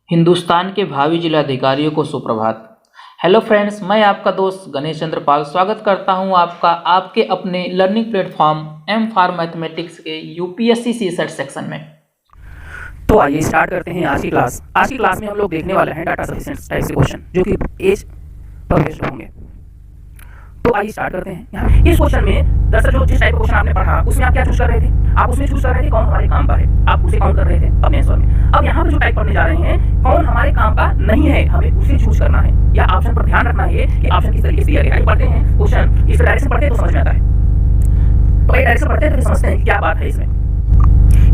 हिंदुस्तान के भावी जिलाधिकारियों को सुप्रभात। हेलो फ्रेंड्स, मैं आपका दोस्त गणेश चंद्र पाल स्वागत करता हूं आपका आपके अपने learning platform M for mathematics के यूपीएससी सीसेट सेक्शन में। तो आइए स्टार्ट करते हैं आज की क्लास। आज की क्लास में हम लोग देखने वाले हैं डाटा सफिशिएंसी टाइप के क्वेश्चन जो कि एज पर बेस्ड होंगे। तो आइए स्टार्ट करते हैं। यहाँ इस क्वेश्चन में दरअसल जो जिस टाइप का क्वेश्चन आपने पढ़ा उसमें आप क्या चूज कर रहे थे? आप उसमें चूज कर रहे थे कौन हमारे काम का है, आप उसे काउंट कर रहे थे अपने आंसर में। अब यहाँ पर जो टाइप पढ़ने जा रहे हैं कौन हमारे काम का नहीं है, हमें उसे चूज करना है या ऑप्शन पर ध्यान रखना है कि ऑप्शन किस तरीके से दिया गया है। पढ़ते हैं क्वेश्चन, इस डायरेक्शन पढ़ते हैं तो समझ में आता है। तो डायरेक्शन पढ़ते हैं तो समझते हैं क्या बात है इसमें।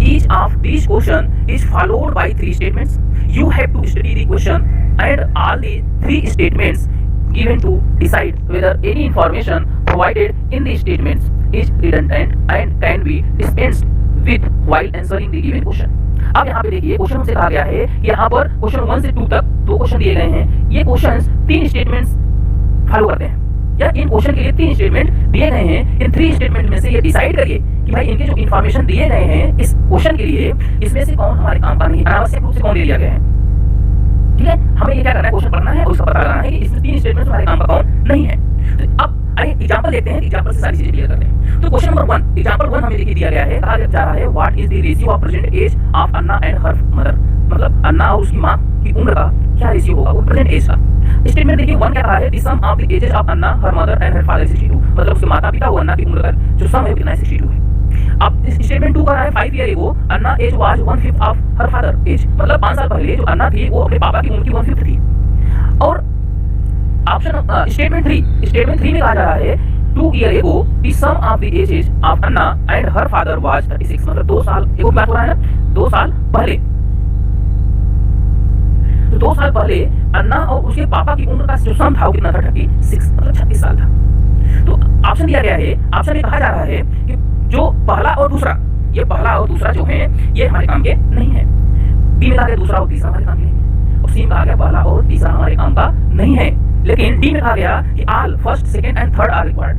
Each of these question is followed by three statements. You have to study the question and all the three statements given to decide whether any information provided in the statements is redundant and can be dispensed with while answering the given question. अब यहाँ पे देखिए question हमसे कहा गया है कि यहाँ पर क्वेश्चन 1 से 2 तक दो क्वेश्चन दिए गए हैं। ये क्वेश्चंस तीन स्टेटमेंट्स फॉलो करते हैं या इन क्वेश्चन के लिए तीन स्टेटमेंट दिए गए हैं। इन थ्री स्टेटमेंट में से ये डिसाइड करिए कि भाई इनके जो इन्फॉर्मेशन दिए गए हैं इस क्वेश्चन के लिए इसमें से कौन हमारे काम का नहीं है, अनावश्यक रूप से कौन ले लिया गया है। ठीक है, हमें ये क्या करना है, क्वेश्चन पढ़ना है और उसका पता लगाना है कि इसमें तीन स्टेटमेंट हमारे काम का कौन नहीं है। तो अब आइए एग्जांपल देखते हैं, एग्जांपल से सारी चीजें क्लियर करते हैं। तो क्वेश्चन नंबर 1, एग्जांपल 1 हमें देखिए दिया गया है, कहा जा रहा है what is the ratio of present age of Anna and her mother, मतलब अन्ना और उसकी मां की उम्र का क्या रेशियो होगा वो प्रेजेंट एज का। स्टेटमेंट देखिए 1 क्या कहा है, the sum of the ages of Anna her mother and her father 62, मतलब उसके माता पिता और अन्ना की उम्र का जो सम है कितना 62 है। अब इस स्टेटमेंट 2 का रहा है 5 year ago Anna age was 1/5 of her father age, मतलब 5 साल पहले जो अन्ना थी वो अपने पापा की उम्र की 1/5 थी। और ऑप्शन स्टेटमेंट 3 में कहा जा रहा है 2 year ago the sum of the ages of Anna and her father was 36, मतलब 2 साल एगो बात हो रहा है ना, 2 साल पहले। तो 2 साल पहले अन्ना और उसके पापा की उम्र का जो सम था वो कितना था 36, मतलब 36 साल था। तो ऑप्शन दिया गया है, ऑप्शन में कहा जा रहा है कि जो पहला और दूसरा, ये पहला और दूसरा जो है ये हमारे काम के नहीं है। बी में कहा गया दूसरा और तीसरा हमारे काम के नहीं है, और सी में कहा गया पहला और तीसरा हमारे काम का नहीं है। लेकिन डी में कहा गया कि all first second and third are required,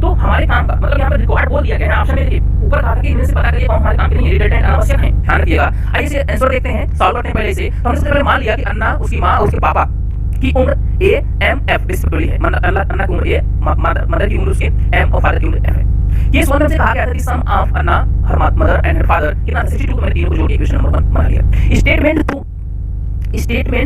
तो हमारे काम का मतलब यहाँ पे रिक्वायर्ड बोल दिया गया है। ऑप्शन में देखिए ऊपर कहा था कि इनमें से पता करिए कौन हमारे काम के नहीं है, रिडंडेंट अनावश्यक है, ध्यान रखिएगा। आइए इसे आंसर देखते हैं, सॉल्व करते हैं पहले से। तो हमने सबसे पहले मान लिया कि अन्ना, उसकी मां और उसके पापा की उम्र ए एम एफ रिस्पेक्टिवली है, मतलब अन्ना की उम्र ए, मदर की उम्र उसके एम और फादर की उम्र एफ है। केस 1 में से कहा गया था कि sum of Anna her mother and her father कितना 62 को मैंने तीनों को जोड़ के क्वेश्चन नंबर 1 बना लिया। स्टेटमेंट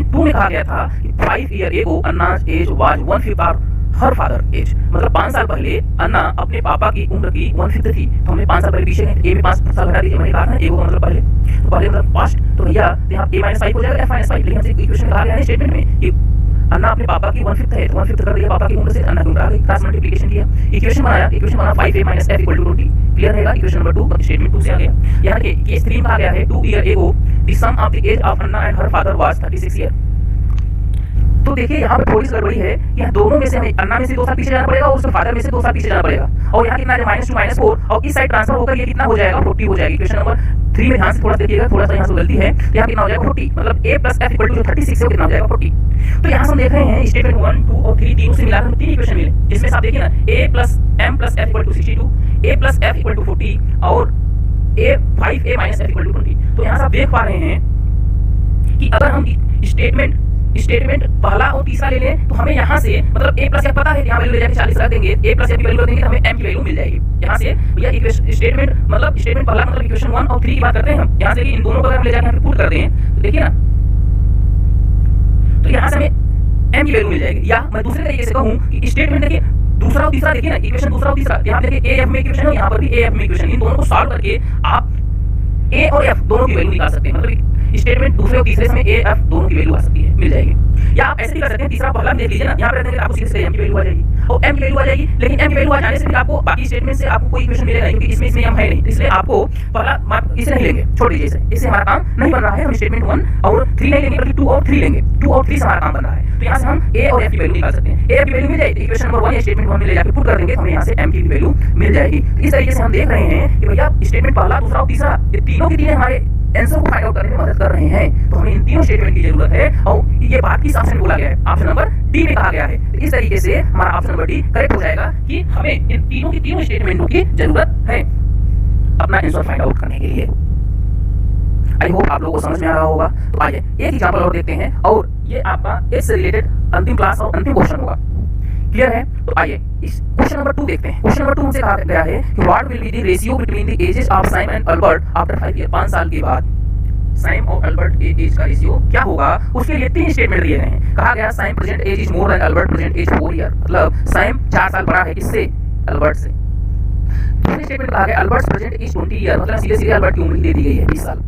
2 में कहा गया था कि 5 year ago Anna age was 1/5 of her father age, मतलब 5 साल पहले अन्ना अपने पापा की उम्र की 1/5 थी। तो हमने 5 साल पहले पीछे गए, ए में 5 साल घटा दीजिए, मैंने कहा था ए को मतलब पहले, तो पहले मतलब पास्ट, तो भैया यहाँ a - 5 हो जाएगा, f - 5। लेकिन हमसे इक्वेशन कहा गया है स्टेटमेंट में कि अन्ना अपने पापा की 1/5 है, तो 1/5 कर दिया पापा की उम्र से अन्ना की उम्र आ गई, क्रॉस मल्टीप्लिकेशन किया, इक्वेशन बना 5a - f = 20। क्लियर रहेगा, इक्वेशन नंबर 2 स्टेटमेंट 2 से आ गया। यहाँ के केस 3 में कहा गया है 2 year ago the sum of the age of Anna and her father was 36 year. तो देखिए यहाँ पे थोड़ी सी गड़बड़ी है, यहाँ दोनों में से हमें अन्ना में से 2 साल पीछे जाना पड़ेगा और उसके फादर में से 2 साल पीछे जाना पड़ेगा, और यहाँ कितना है -2 -4, और इस साइड ट्रांसफर होकर ये कितना हो जाएगा 40 हो जाएगी। क्वेश्चन नंबर 3 में ध्यान से थोड़ा देखिएगा, थोड़ा सा यहाँ से गलती है, यहाँ कितना हो जाएगा 40, मतलब a + f = जो 36 है वो कितना हो जाएगा 40। तो यहाँ से हम देख रहे हैं स्टेटमेंट 1, 2 और 3 तीनों से मिलाकर हमें 3 इक्वेशन मिले, जिसमें से आप देखिए ना a + m + f = 62, a + f = 40 और a 5a - f = 20। तो यहाँ से आप देख पा रहे हैं कि अगर हम स्टेटमेंट पहला और तीसरा ले लें तो हमें यहाँ से मतलब a + f पता है, यहाँ वैल्यू ले जाके 40 रख देंगे, a + f की वैल्यू रख देंगे तो हमें m की वैल्यू मिल जाएगी। यहाँ से भैया स्टेटमेंट मतलब स्टेटमेंट पहला मतलब इक्वेशन 1 और 3 की बात करते हैं हम, यहाँ से इन दोनों को अगर हम ले जाके यहाँ पे पुट कर दें तो देखिए ना, तो यहाँ से हमें m की वैल्यू मिल जाएगी। या मैं दूसरे तरीके से कहूँ कि स्टेटमेंट देखिए दूसरा और तीसरा, देखिए ना इक्वेशन दूसरा और तीसरा, यहाँ पे देखिए a f में इक्वेशन है, यहाँ पर भी a f में इक्वेशन, इन दोनों को सॉल्व करके आप a और f दोनों की वैल्यू निकाल सकते हैं। मतलब स्टेटमेंट दूसरे और तीसरे में a f दोनों की वैल्यू आ सकती है, मिल जाएगी। या आप ऐसे भी कर सकते हैं, तीसरा पहला देख लीजिए ना, यहाँ पे रहने के आपको सीधे m की वैल्यू आ जाएगी और m की वैल्यू आ जाएगी। लेकिन m की वैल्यू आ जाने से फिर आपको बाकी स्टेटमेंट से आपको कोई इक्वेशन मिलेगा नहीं, क्योंकि इसमें m है नहीं, इसलिए आपको पहला इसे नहीं लेंगे, छोड़ दीजिए इसे, इससे हमारा काम नहीं बन रहा है। हम स्टेटमेंट 1 और 3 नहीं लेंगे बल्कि 2 और 3 लेंगे, 2 और 3 से हमारा काम बन रहा है। तो यहाँ से हम a और f की वैल्यू निकाल सकते हैं। a की वैल्यू मिल जाएगी, इक्वेशन नंबर 1 या स्टेटमेंट 1 में ले जाके पुट कर देंगे तो हमें यहाँ से m की वैल्यू मिल जाएगी। तो इस तरीके से हम देख रहे हैं कि भैया स्टेटमेंट पहला, दूसरा और तीसरा ये तीनों की तीनों हमारे आंसर को फाइंड आउट करने में मदद कर रहे हैं। तो हमें इन तीनों स्टेटमेंट की जरूरत है, और ये बात किस ऑप्शन में बोला गया है, ऑप्शन नंबर डी में कहा गया है। तो इस तरीके से हमारा ऑप्शन नंबर डी करेक्ट हो जाएगा कि हमें इन तीनों की तीनों स्टेटमेंटों की जरूरत है अपना आंसर फाइंड आउट करने के लिए। आई होप आप लोगों को समझ में आ रहा होगा। तो आइए एक एग्जांपल और देखते हैं और ये आपका एज से रिलेटेड अंतिम क्लास और अंतिम क्वेश्चन होगा। क्लियर है? तो आइए इस क्वेश्चन नंबर 2 देखते हैं। क्वेश्चन नंबर 2 हमसे कहा गया है कि what will be the ratio between the ages of Saim and Albert after 5 year, 5 साल के बाद साइम और अल्बर्ट के एज का रेशियो क्या होगा। उसके लिए 3 स्टेटमेंट दिए गए हैं। कहा गया Saim present age is more than Albert present age 4 year, मतलब साइम 4 साल बड़ा है किससे? अल्बर्ट से। दूसरे स्टेटमेंट कहा गया अल्बर्ट प्रेजेंट एज 20 ईयर, मतलब सीधे सीधे अल्बर्ट की उम्र दे दी गई है 20 साल।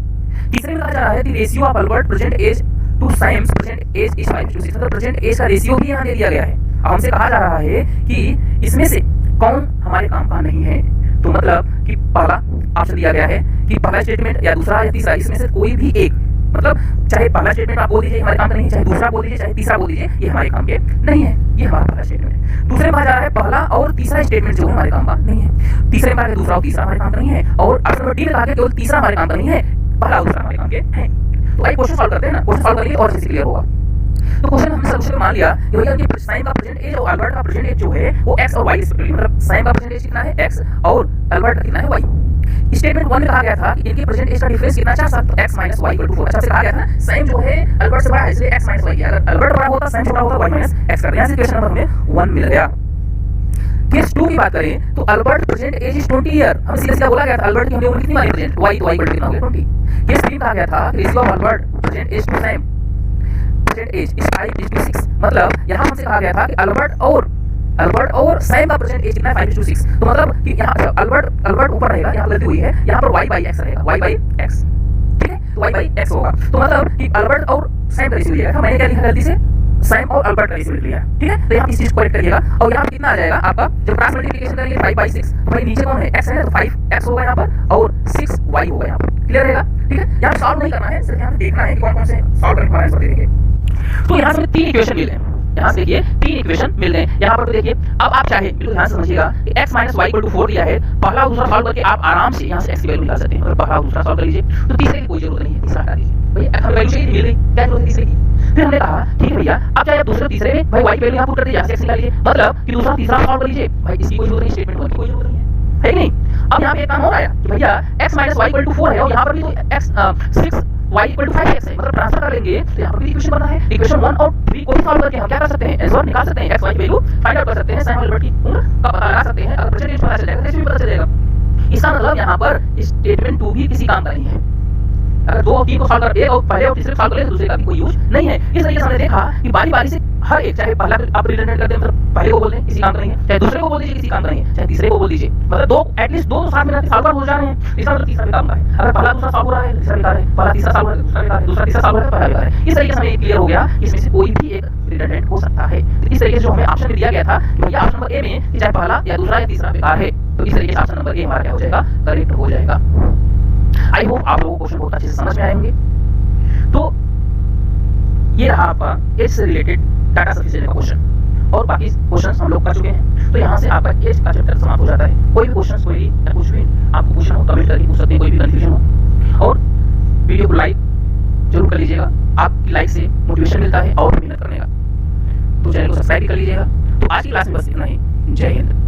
तीसरे में कहा जा रहा है the ratio of Albert present age to Saim's present age is 5:6, मतलब प्रेजेंट एज का रेशियो भी यहाँ दे दिया गया है। अब हमसे कहा जा रहा है कि इसमें से कौन हमारे काम का नहीं है। तो मतलब कि पहला ऑप्शन दिया गया है कि पहला स्टेटमेंट या दूसरा या तीसरा, इसमें से कोई भी एक, मतलब चाहे पहला स्टेटमेंट आप बोल दीजिए हमारे काम का नहीं है, चाहे दूसरा बोल दीजिए, चाहे तीसरा बोल दीजिए, ये हमारे काम के नहीं है। ये हमारा पहला स्टेटमेंट है। दूसरे में कहा जा रहा है पहला और तीसरा स्टेटमेंट जो है हमारे काम का नहीं है। तीसरे में कहा गया दूसरा और तीसरा हमारे काम का नहीं है। और ऑप्शन नंबर डी में कहा गया केवल तीसरा हमारे काम का नहीं है, पहला और दूसरा हमारे काम के हैं। तो आइए क्वेश्चन सॉल्व करते हैं ना। क्वेश्चन सॉल्व करेंगे और अच्छे से क्लियर होगा। तो क्वेश्चन हमने सबसे मान लिया कि भैया कि साइम का प्रेजेंट एज और अल्बर्ट का प्रेजेंट एज जो है वो x और y रिस्पेक्टिवली, मतलब साइम का प्रेजेंट एज कितना है x और अल्बर्ट का कितना है y। स्टेटमेंट 1 में कहा गया था कि इनके प्रेजेंट एज का डिफरेंस कितना 4 साल, तो x - y = 4। अच्छा से कहा गया था साइम जो है अल्बर्ट से बड़ा है इसलिए x - y, अगर अल्बर्ट बड़ा होता साइम छोटा होता y - x कर। यहां से क्वेश्चन नंबर हमें 1 मिल गया। केस 2 की बात करें तो Albert present age is 20 year, हमें सीधा सीधा बोला गया था अल्बर्ट की हमने उम्र कितनी मानी प्रेजेंट y, तो y = कितना हो गया 20। केस 3 में कहा गया था ratio of Albert present age to Saim present age is 5:6, मतलब यहां हमसे कहा गया था कि अल्बर्ट और साइम का प्रेजेंट एज कितना है 5:6। तो मतलब कि यहां अल्बर्ट ऊपर रहेगा, यहां गलती हुई है, यहां पर y/x रहेगा, y/x, ठीक है, तो y/x होगा। तो मतलब कि अल्बर्ट और साइम का रेशियो लिया था, मैंने क्या लिखा गलती से साइम और अल्बर्ट का रेशियो लिख लिया, ठीक है। तो यहां इस चीज को करेक्ट करिएगा और यहां कितना आ जाएगा आपका, जब क्रॉस मल्टीप्लिकेशन करेंगे 5/6, तो भाई नीचे कौन है x है, तो 5x होगा यहां पर और 6y होगा यहां पर। क्लियर रहेगा? ठीक है, यहां सॉल्व नहीं करना है, सिर्फ यहां देखना है कि कौन-कौन से सॉल्व करने वाला आंसर देंगे। तो यहां से हमें 3 इक्वेशन मिल गए। यहाँ से देखिए 3 इक्वेशन मिल गए। यहाँ पर तो देखिए अब आप चाहे बिल्कुल ध्यान से समझिएगा कि x - y = 4 दिया है, पहला और दूसरा सॉल्व करके आप आराम से यहाँ से x की वैल्यू निकाल सकते हैं। मतलब पहला और दूसरा सॉल्व कर लीजिए, तो तीसरे की कोई जरूरत नहीं है, तीसरा हटा दीजिए। भाई x की वैल्यू चाहिए मिल गई, क्या जरूरत है तीसरे की। फिर हमने कहा ठीक है भैया अब चाहे आप दूसरे तीसरे में भाई y की वैल्यू यहाँ पुट कर दीजिए, यहाँ से x निकाल लीजिए, मतलब कि दूसरा तीसरा सॉल्व कर लीजिए। भाई इसकी कोई जरूरत नहीं, स्टेटमेंट 1 की कोई जरूरत नहीं है कि नहीं। अब यहाँ पे एक काम और आया कि भैया x - y = 4 है और यहाँ पर भी तो x 6y = 5x है, मतलब ट्रांसफर कर लेंगे तो यहाँ पर भी इक्वेशन बनना है। इक्वेशन 1 और 3 को भी सॉल्व करके हम क्या कर सकते हैं, आंसर निकाल सकते हैं, x y की वैल्यू फाइंड आउट कर सकते हैं, साइम और अल्बर्ट की उम्र का पता लगा सकते हैं। अगर परसेंटेज पता चल जाएगा तो भी पता चल जाएगा। इसका मतलब यहाँ पर स्टेटमेंट 2 भी किसी काम का नहीं है। अगर 2 और 3 को सॉल्व कर, एक और पहले और तीसरे सॉल्व कर ले तो दूसरे का भी कोई यूज नहीं है। इस तरीके से हमने देखा कि बारी-बारी से हर एक, चाहे पहला आप रिलेटेड करते हैं, मतलब पहले को बोल दें किसी काम का नहीं है, चाहे दूसरे को बोल दीजिए किसी काम का नहीं है, चाहे तीसरे को बोल दीजिए, मतलब 2 एटलीस्ट 2 तो साथ में सॉल्व हो जा रहे हैं, इसका मतलब तीसरा भी काम का है। अगर पहला दूसरा सॉल्व हो रहा है तीसरा बेकार है, पहला तीसरा सॉल्व हो रहा है दूसरा बेकार है, दूसरा तीसरा सॉल्व हो रहा है पहला बेकार है। इस तरीके से हमें क्लियर हो गया कि इसमें से कोई भी एक रिडंडेंट हो सकता है। तो इस तरीके से जो हमें ऑप्शन में दिया गया था कि भैया ऑप्शन नंबर ए में कि चाहे पहला या दूसरा या तीसरा बेकार है, तो इस तरीके से ऑप्शन नंबर ए हमारा क्या हो जाएगा, करेक्ट हो जाएगा। आई होप आप लोगों को क्वेश्चन बहुत अच्छे से समझ में आएंगे। तो ये रहा आपका एज से रिलेटेड डाटा सफिशिएंसी का क्वेश्चन और बाकी क्वेश्चंस हम लोग कर चुके हैं। तो यहाँ से आपका एज का चैप्टर समाप्त हो जाता है। कोई भी क्वेश्चंस कोई या कुछ भी आपको पूछना हो कमेंट करके पूछ सकते हैं, कोई भी कंफ्यूजन हो। और वीडियो को लाइक जरूर कर लीजिएगा, आपकी लाइक से मोटिवेशन मिलता है और मेहनत करने का। तो चैनल को सब्सक्राइब कर लीजिएगा। तो आज की क्लास में बस इतना ही। जय हिंद।